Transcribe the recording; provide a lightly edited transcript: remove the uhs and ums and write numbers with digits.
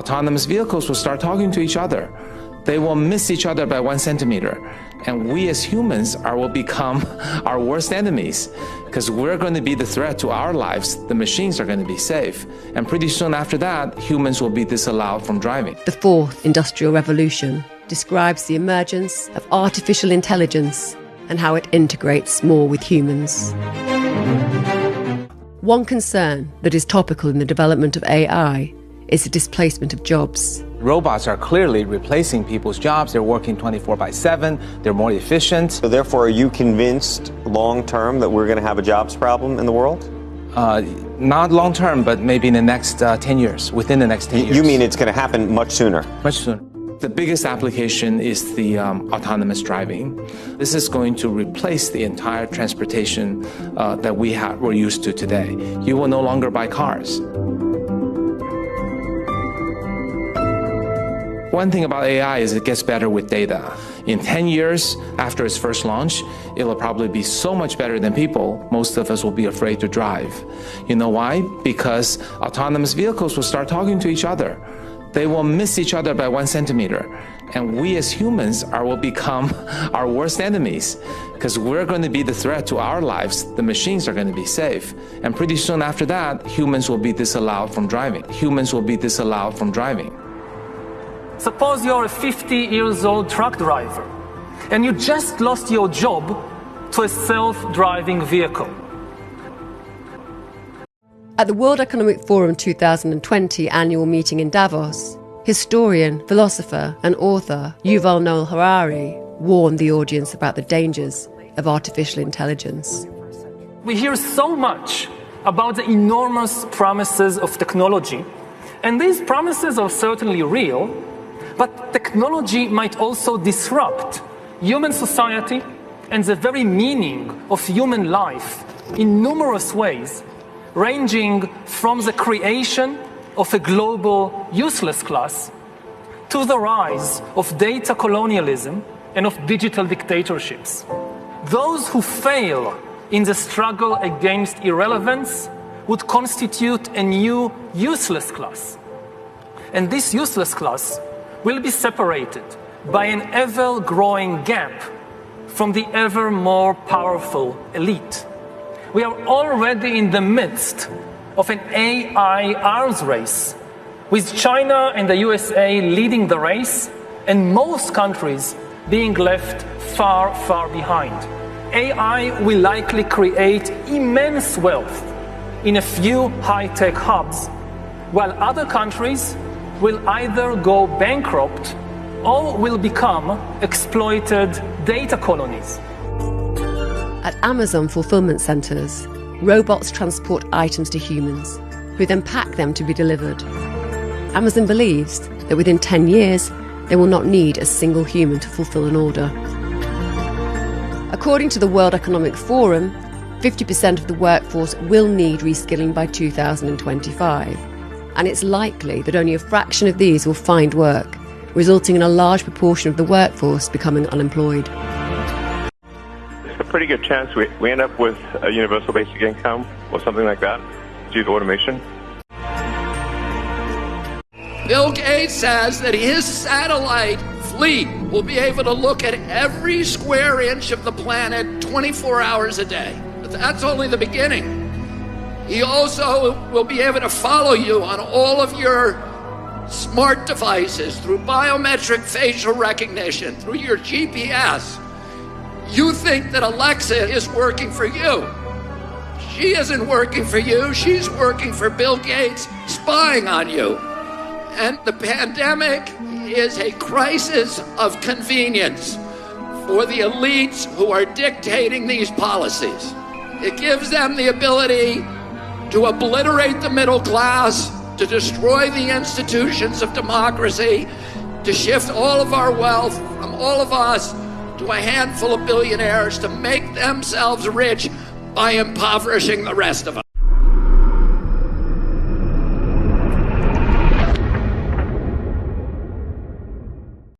autonomous vehicles will start talking to each other. They will miss each other by 1 centimeter. And we as humans will become our worst enemies because we're going to be the threat to our lives. The machines are going to be safe. And pretty soon after that, humans will be disallowed from driving. The fourth industrial revolution describes the emergence of artificial intelligence and how it integrates more with humans. One concern that is topical in the development of AI is the displacement of jobs. Robots are clearly replacing people's jobs. They're working 24/7. They're more efficient. So therefore, are you convinced long-term that we're going to have a jobs problem in the world? Not long-term, but maybe in the next 10 years, within the next 10 years. You mean it's going to happen much sooner? Much sooner. The biggest application is the autonomous driving. This is going to replace the entire transportation that we're used to today. You will no longer buy cars. One thing about AI is it gets better with data. In 10 years after its first launch, it'll probably be so much better than people, most of us will be afraid to drive. You know why? Because autonomous vehicles will start talking to each other. They will miss each other by 1 centimeter. And we as humans will become our worst enemies because we're going to be the threat to our lives. The machines are going to be safe. And pretty soon after that, humans will be disallowed from driving. Humans will be disallowed from driving. Suppose you're a 50-year-old truck driver and you just lost your job to a self-driving vehicle. At the World Economic Forum 2020 annual meeting in Davos, historian, philosopher and author Yuval Noah Harari warned the audience about the dangers of artificial intelligence. We hear so much about the enormous promises of technology, and these promises are certainly real, but technology might also disrupt human society and the very meaning of human life in numerous ways, ranging from the creation of a global useless class to the rise of data colonialism and of digital dictatorships. Those who fail in the struggle against irrelevance would constitute a new useless class. And this useless class will be separated by an ever-growing gap from the ever more powerful elite. We are already in the midst of an AI arms race, with China and the USA leading the race and most countries being left far, far behind. AI will likely create immense wealth in a few high-tech hubs, while other countries will either go bankrupt or will become exploited data colonies. At Amazon fulfillment centers, robots transport items to humans, who then pack them to be delivered. Amazon believes that within 10 years, they will not need a single human to fulfill an order. According to the World Economic Forum, 50% of the workforce will need reskilling by 2025. And it's likely that only a fraction of these will find work, resulting in a large proportion of the workforce becoming unemployed. It's a pretty good chance we end up with a universal basic income or something like that due to automation. Bill Gates says that his satellite fleet will be able to look at every square inch of the planet 24 hours a day. But that's only the beginning. He also will be able to follow you on all of your smart devices through biometric facial recognition, through your GPS. You think that Alexa is working for you. She isn't working for you. She's working for Bill Gates, spying on you. And the pandemic is a crisis of convenience for the elites who are dictating these policies. It gives them the ability to obliterate the middle class, to destroy the institutions of democracy, to shift all of our wealth from all of us to a handful of billionaires to make themselves rich by impoverishing the rest of us.